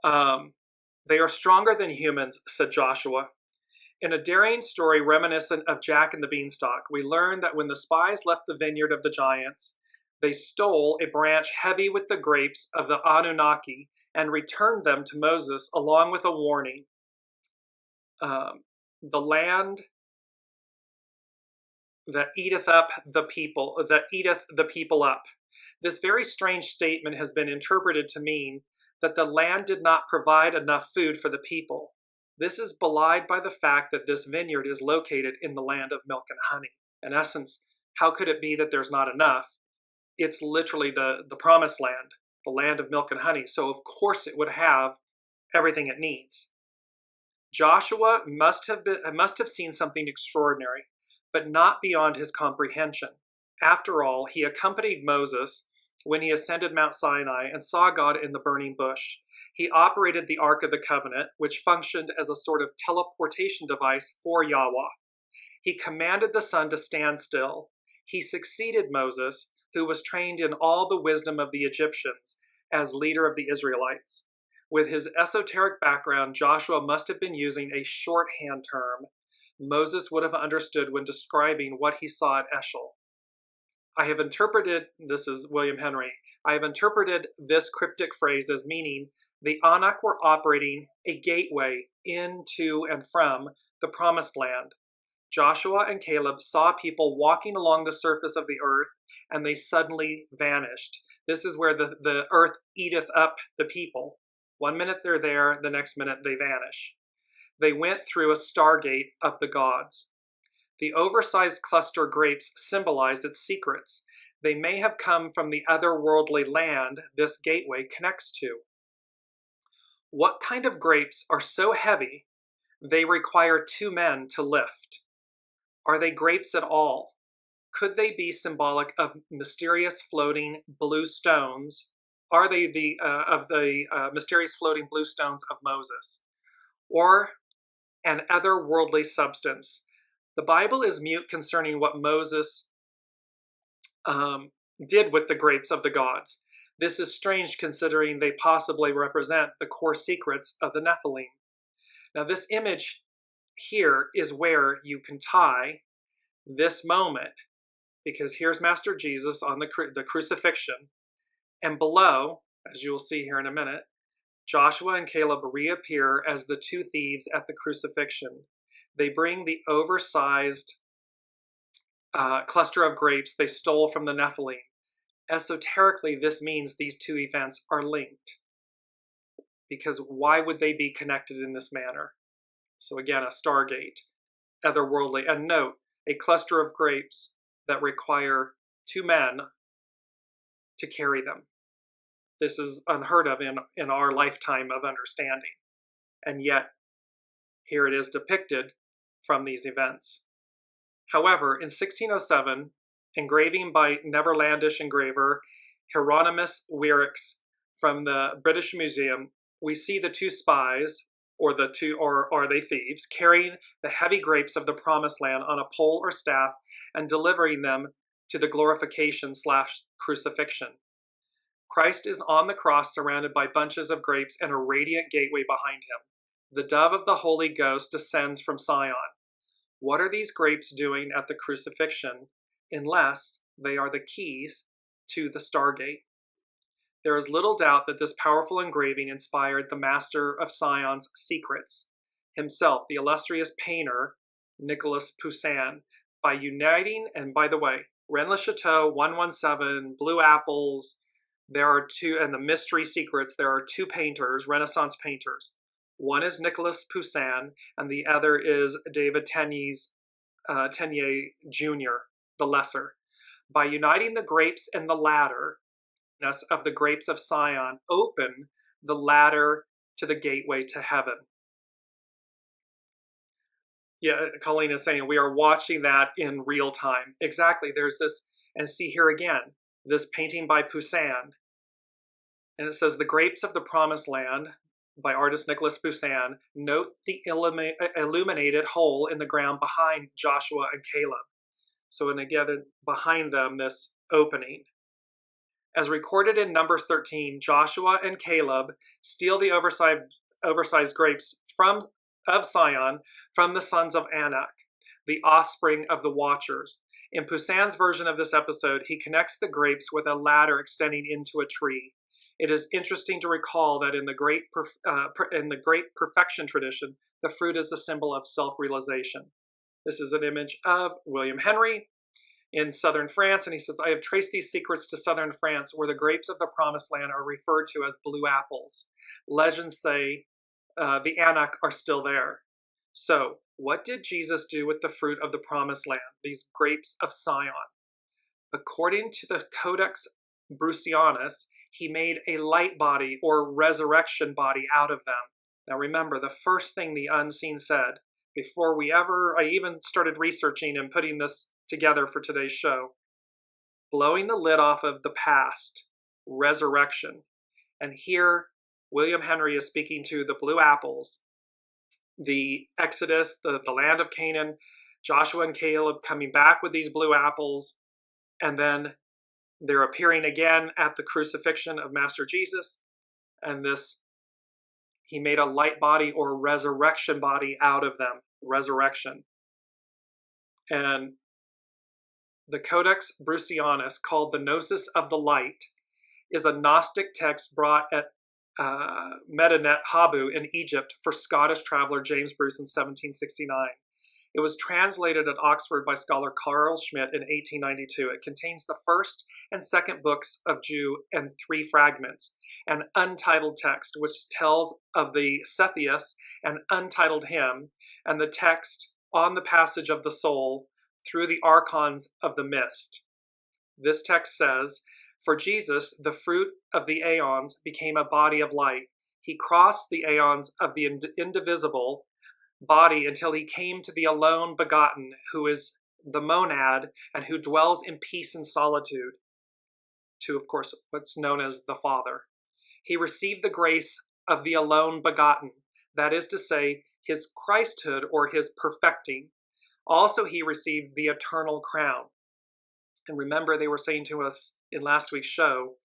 They are stronger than humans, said Joshua. In a daring story reminiscent of Jack and the Beanstalk, we learn that when the spies left the vineyard of the giants, they stole a branch heavy with the grapes of the Anunnaki and returned them to Moses along with a warning. The land that eateth the people up. This very strange statement has been interpreted to mean that the land did not provide enough food for the people. This is belied by the fact that this vineyard is located in the land of milk and honey. In essence, how could it be that there's not enough? It's literally the promised land, the land of milk and honey. So of course it would have everything it needs. Joshua must have seen something extraordinary, but not beyond his comprehension. After all, he accompanied Moses when he ascended Mount Sinai and saw God in the burning bush. He operated the Ark of the Covenant, which functioned as a sort of teleportation device for Yahweh. He commanded the sun to stand still. He succeeded Moses, who was trained in all the wisdom of the Egyptians, as leader of the Israelites. With his esoteric background, Joshua must have been using a shorthand term Moses would have understood when describing what he saw at Eshel. I have interpreted, this is William Henry, I have interpreted this cryptic phrase as meaning the Anak were operating a gateway into and from the Promised Land. Joshua and Caleb saw people walking along the surface of the earth, and they suddenly vanished. This is where the earth eateth up the people. 1 minute they're there, the next minute they vanish. They went through a stargate of the gods. The oversized cluster grapes symbolized its secrets. They may have come from the otherworldly land this gateway connects to. What kind of grapes are so heavy they require 2 men to lift? Are they grapes at all? Could they be symbolic of mysterious floating blue stones? Are they the mysterious floating blue stones of Moses? Or an otherworldly substance? The Bible is mute concerning what Moses did with the grapes of the gods. This is strange considering they possibly represent the core secrets of the Nephilim. Now this image here is where you can tie this moment, because here's Master Jesus on the crucifixion, and below, as you will see here in a minute, Joshua and Caleb reappear as the 2 thieves at the crucifixion. They bring the oversized cluster of grapes they stole from the Nephilim. Esoterically, this means these 2 events are linked, because why would they be connected in this manner? So again, a stargate, otherworldly, and note, a cluster of grapes that require 2 men to carry them. This is unheard of in our lifetime of understanding. And yet, here it is depicted from these events. However, in 1607, engraving by Netherlandish engraver Hieronymus Wierix from the British Museum, we see the 2 spies, or are they thieves, carrying the heavy grapes of the Promised Land on a pole or staff and delivering them to the glorification/crucifixion. Christ is on the cross surrounded by bunches of grapes and a radiant gateway behind him. The dove of the Holy Ghost descends from Sion. What are these grapes doing at the crucifixion unless they are the keys to the Stargate? There is little doubt that this powerful engraving inspired the master of Sion's secrets, himself, the illustrious painter Nicolas Poussin, by uniting, and by the way, Rennes-le-Chateau, 117, Blue Apples, there are 2, and the Mystery Secrets, there are 2 painters, Renaissance painters. One is Nicolas Poussin, and the other is David Tenier Jr., the Lesser. By uniting the grapes and the ladder of the grapes of Sion, open the ladder to the gateway to heaven. Yeah, Colleen is saying we are watching that in real time. Exactly, there's this, and see here again, this painting by Poussin. And it says, the grapes of the Promised Land, by artist Nicolas Poussin. Note the illuminated hole in the ground behind Joshua and Caleb. So, and again, behind them, this opening. As recorded in Numbers 13, Joshua and Caleb steal the oversized grapes of Sion from the sons of Anak, the offspring of the Watchers. In Poussin's version of this episode, he connects the grapes with a ladder extending into a tree. It is interesting to recall that in the great perfection tradition, the fruit is a symbol of self-realization. This is an image of William Henry in southern France, and he says, I have traced these secrets to southern France, where the grapes of the Promised Land are referred to as blue apples. Legends say the Anak are still there. So, what did Jesus do with the fruit of the Promised Land, these grapes of Sion? According to the Codex Brucianus, he made a light body or resurrection body out of them. Now remember, the first thing the unseen said, before I even started researching and putting this together for today's show, blowing the lid off of the past, resurrection. And here, William Henry is speaking to the blue apples, the Exodus, the land of Canaan, Joshua and Caleb coming back with these blue apples, and then they're appearing again at the crucifixion of Master Jesus, and he made a light body or resurrection body out of them, resurrection. And the Codex Brucianus, called the Gnosis of the Light, is a Gnostic text brought at Medinet Habu in Egypt for Scottish traveler James Bruce in 1769. It was translated at Oxford by scholar Carl Schmidt in 1892. It contains the first and second books of Jude and 3 fragments, an untitled text which tells of the Cepheus, an untitled hymn, and the text on the passage of the soul through the archons of the mist. This text says, "For Jesus, the fruit of the aeons, became a body of light. He crossed the aeons of the indivisible body until he came to the alone begotten, who is the monad and who dwells in peace and solitude," to, of course, what's known as the Father. He received the grace of the alone begotten, that is to say, his Christhood or his perfecting. Also, he received the eternal crown. And remember, they were saying to us in last week's show,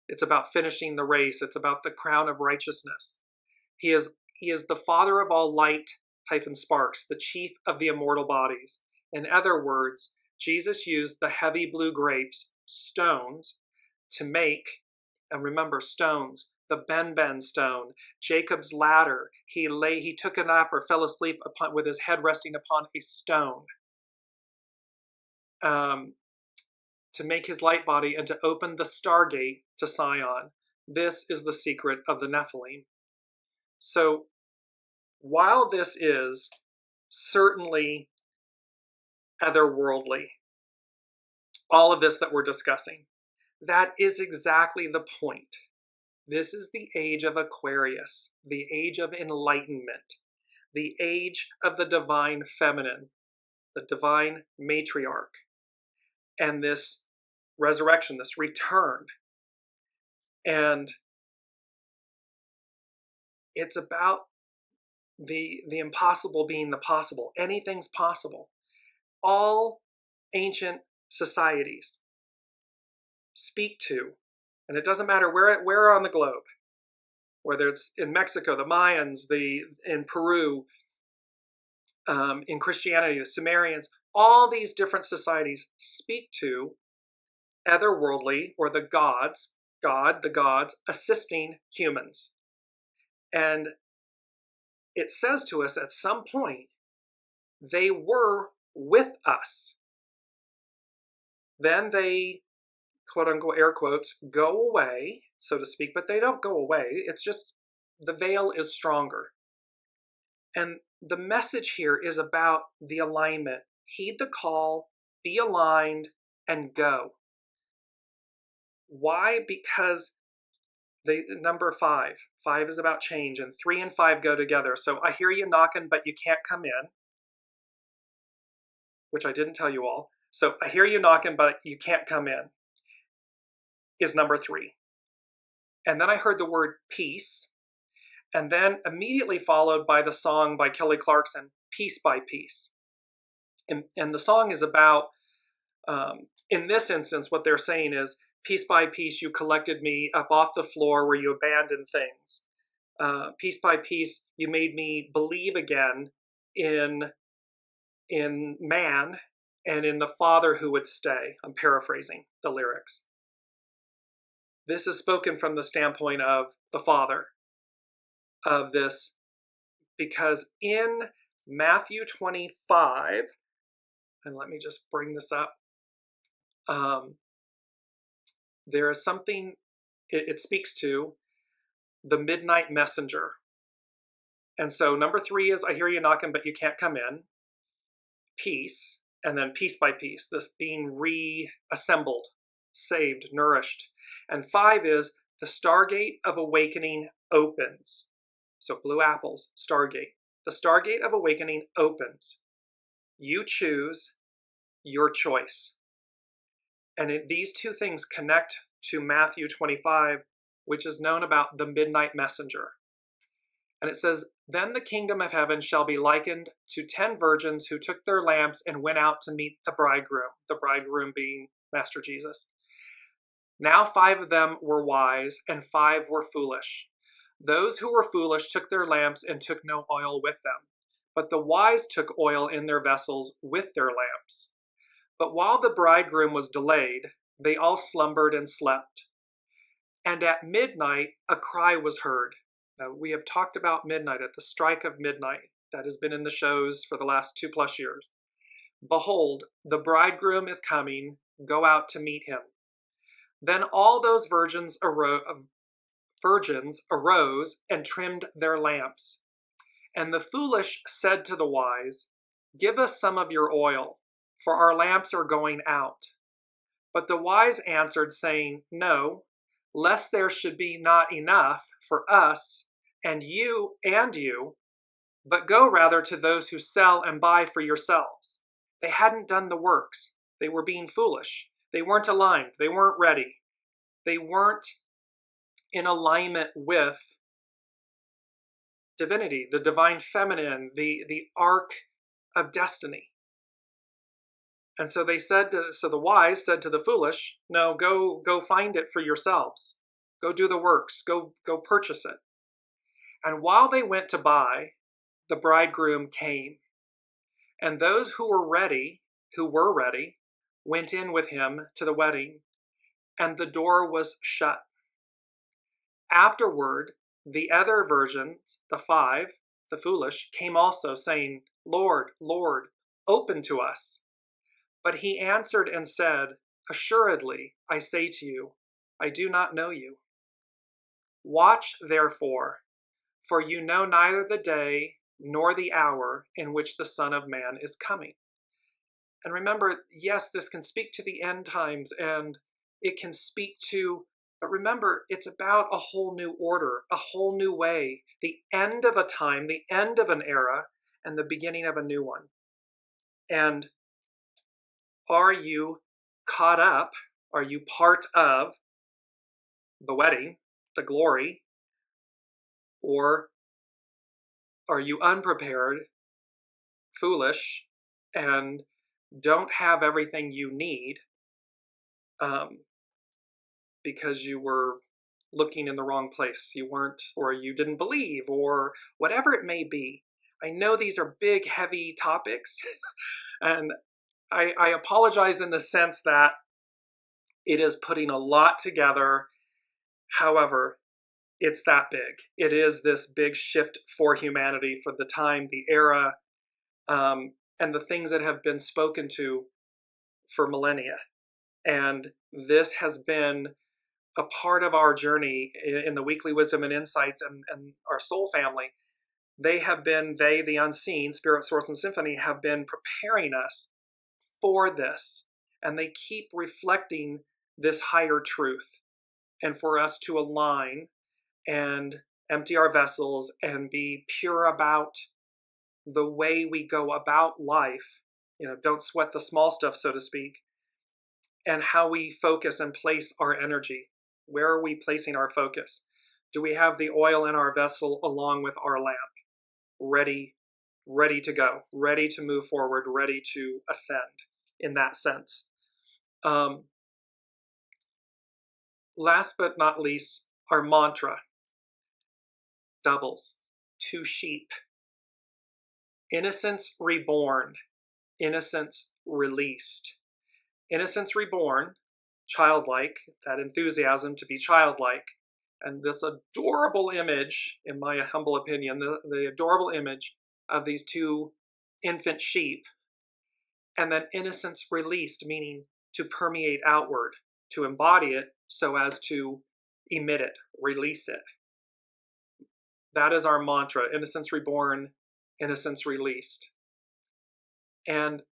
it's about finishing the race. It's about the crown of righteousness. He is the Father of all light sparks, the chief of the immortal bodies. In other words, Jesus used the heavy blue grapes, stones, to make, and remember stones, the Ben stone, Jacob's ladder. He took a nap or fell asleep with his head resting upon a stone. To make his light body and to open the Stargate to Sion. This is the secret of the Nephilim. So, while this is certainly otherworldly, all of this that we're discussing, that is exactly the point. This is the age of Aquarius, the age of enlightenment, the age of the divine feminine, the divine matriarch, and this resurrection, this return. And it's about the impossible being the possible. Anything's possible. All ancient societies speak to, and it doesn't matter where on the globe, whether it's in Mexico, the Mayans, in Peru, in Christianity, the Sumerians, all these different societies speak to otherworldly, or the gods assisting humans. And it says to us at some point, they were with us. Then they, quote unquote, air quotes, go away, so to speak, but they don't go away. It's just the veil is stronger. And the message here is about the alignment. Heed the call, be aligned, and go. Why? Because number 5 is about change, and 3 and 5 go together. So I hear you knocking, but you can't come in, which I didn't tell you all. So I hear you knocking, but you can't come in is number 3. And then I heard the word peace, and then immediately followed by the song by Kelly Clarkson, Piece by Piece. And the song is about, in this instance, what they're saying is, piece by piece, you collected me up off the floor where you abandoned things. Piece by piece, you made me believe again in man and in the Father who would stay. I'm paraphrasing the lyrics. This is spoken from the standpoint of the Father of this, because in Matthew 25, and let me just bring this up, there is something, it speaks to the midnight messenger. And so number 3 is, I hear you knocking, but you can't come in. Peace, and then piece by piece, this being reassembled, saved, nourished. And 5 is, the Stargate of Awakening opens. So blue apples, Stargate. The Stargate of Awakening opens. You choose your choice. And these two things connect to Matthew 25, which is known about the midnight messenger. And it says, "Then the kingdom of heaven shall be likened to 10 virgins who took their lamps and went out to meet the bridegroom being Master Jesus. Now 5 of them were wise and 5 were foolish. Those who were foolish took their lamps and took no oil with them. But the wise took oil in their vessels with their lamps. But while the bridegroom was delayed, they all slumbered and slept. And at midnight a cry was heard." Now, we have talked about midnight, at the strike of midnight. That has been in the shows for the last 2+ years. "Behold, the bridegroom is coming. Go out to meet him." Then all those virgins arose and trimmed their lamps. And the foolish said to the wise, "Give us some of your oil, for our lamps are going out." But the wise answered, saying, "No, lest there should be not enough for us and you, but go rather to those who sell and buy for yourselves." They hadn't done the works. They were being foolish. They weren't aligned. They weren't ready. They weren't in alignment with divinity, the divine feminine, the arc of destiny. And so the wise said to the foolish, "No, go find it for yourselves. Go do the works. Go purchase it." And while they went to buy, the bridegroom came. And those who were ready, went in with him to the wedding, and the door was shut. Afterward, the other virgins, the 5, the foolish, came also, saying, "Lord, Lord, open to us." But he answered and said, "Assuredly, I say to you, I do not know you. Watch, therefore, for you know neither the day nor the hour in which the Son of Man is coming." And remember, yes, this can speak to the end times, and it can speak to, but remember, it's about a whole new order, a whole new way, the end of a time, the end of an era, and the beginning of a new one. And are you caught up? Are you part of the wedding, the glory? Or are you unprepared, foolish, and don't have everything you need because you were looking in the wrong place? You weren't, or you didn't believe, or whatever it may be. I know these are big, heavy topics, and I apologize in the sense that it is putting a lot together. However, it's that big. It is this big shift for humanity, for the time, the era, and the things that have been spoken to for millennia. And this has been a part of our journey in the Weekly Wisdom and Insights and our soul family. They, the unseen, Spirit, Source, and Symphony, have been preparing us for this. And they keep reflecting this higher truth. And for us to align and empty our vessels and be pure about the way we go about life. Don't sweat the small stuff, so to speak. And how we focus and place our energy. Where are we placing our focus? Do we have the oil in our vessel along with our lamp? Ready to go, ready to move forward, ready to ascend in that sense. Last but not least, our mantra doubles. 2 sheep. Innocence reborn. Innocence released. Innocence reborn, childlike, that enthusiasm to be childlike, and this adorable image, in my humble opinion, the adorable image of these 2 infant sheep, and then innocence released, meaning to permeate outward, to embody it so as to emit it, release it. That is our mantra, innocence reborn, innocence released. And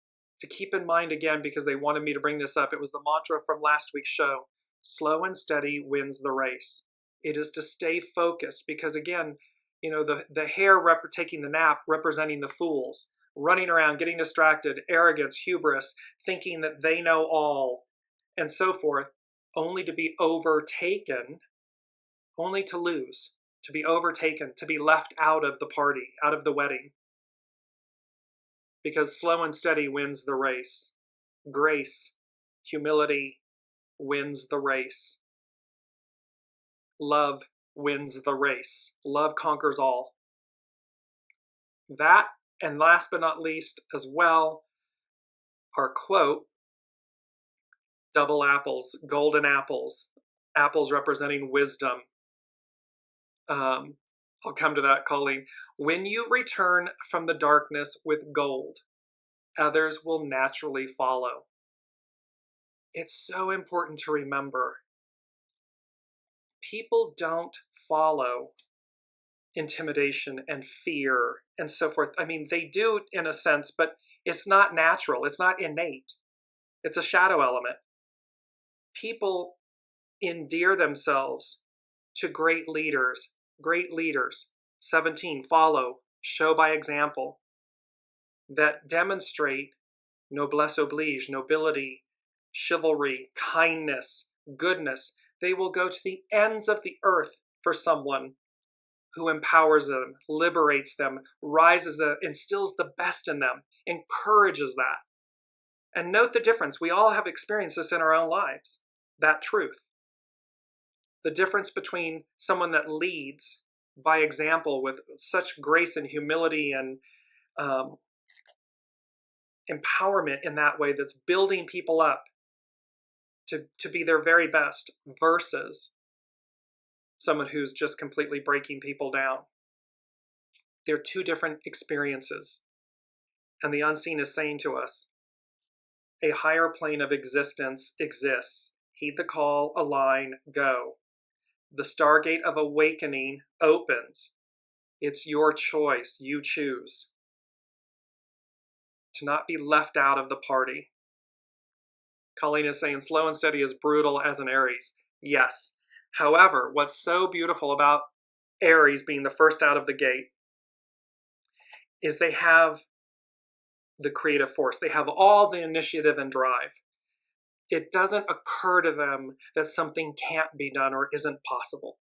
to keep in mind again, because they wanted me to bring this up, it was the mantra from last week's show, slow and steady wins the race. It is to stay focused because again, the hare taking the nap representing the fools, running around, getting distracted, arrogance, hubris, thinking that they know all, and so forth. only to be overtaken, only to lose, to be overtaken, to be left out of the party, out of the wedding. Because slow and steady wins the race. Grace, humility wins the race. Love wins the race. Love conquers all. That, and last but not least as well, our quote, double apples, golden apples, apples representing wisdom. I'll come to that, Colleen. When you return from the darkness with gold, others will naturally follow. It's so important to remember. People don't follow intimidation and fear and so forth. I mean, they do in a sense, but it's not natural. It's not innate. It's a shadow element. People endear themselves to great leaders. 17, follow, show by example, that demonstrate noblesse oblige, nobility, chivalry, kindness, goodness. They will go to the ends of the earth for someone who empowers them, liberates them, rises them, instills the best in them, encourages that. And note the difference. We all have experienced this in our own lives, that truth. The difference between someone that leads by example with such grace and humility and empowerment in that way, that's building people up to be their very best, versus someone who's just completely breaking people down. They're two different experiences. And the unseen is saying to us, a higher plane of existence exists. Heed the call, align, go. The Stargate of awakening opens. It's your choice. You choose to not be left out of the party. Colleen is saying slow and steady is brutal as an Aries. Yes. However, what's so beautiful about Aries being the first out of the gate is they have the creative force. They have all the initiative and drive. It doesn't occur to them that something can't be done or isn't possible.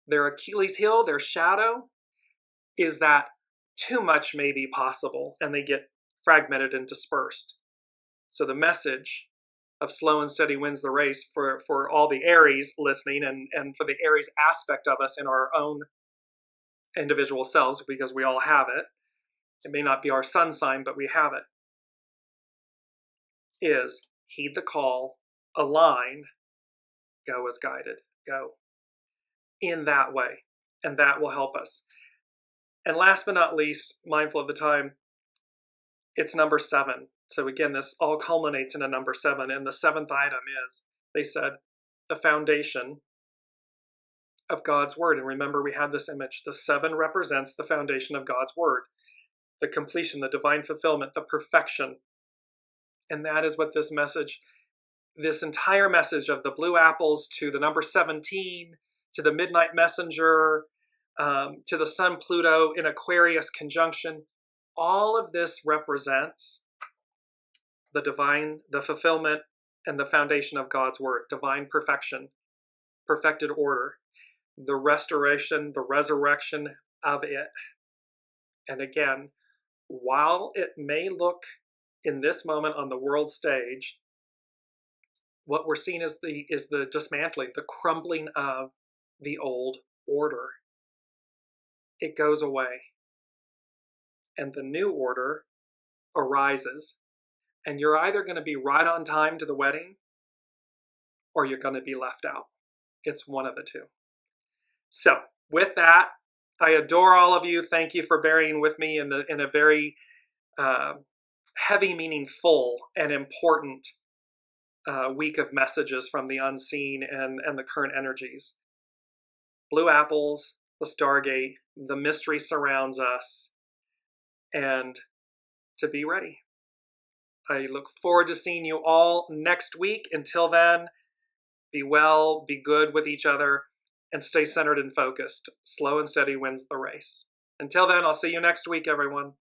Their Achilles heel, their shadow, is that too much may be possible, and they get fragmented and dispersed. So the message of slow and steady wins the race for all the Aries listening, and for the Aries aspect of us in our own individual selves, because we all have it. It may not be our sun sign, but we have it. Is heed the call, align, go as guided, go. In that way, and that will help us. And last but not least, mindful of the time, it's number 7. So again, this all culminates in a number 7, and the 7th item is, they said, the foundation of God's word. And remember, we had this image. The 7 represents the foundation of God's word, the completion, the divine fulfillment, the perfection. And that is what this message, this entire message of the blue apples to the number 17, to the midnight messenger, to the Sun-Pluto in Aquarius conjunction, all of this represents the divine, the fulfillment, and the foundation of God's word, divine perfection, perfected order, the restoration, the resurrection of it. And again, while it may look in this moment on the world stage, what we're seeing is the dismantling, the crumbling of the old order. It goes away, and the new order arises. And you're either going to be right on time to the wedding, or you're going to be left out. It's one of the two. So with that, I adore all of you. Thank you for bearing with me in a very heavy, meaningful, and important week of messages from the unseen and the current energies. Blue apples, the Stargate, the mystery surrounds us, and to be ready. I look forward to seeing you all next week. Until then, be well, be good with each other, and stay centered and focused. Slow and steady wins the race. Until then, I'll see you next week, everyone.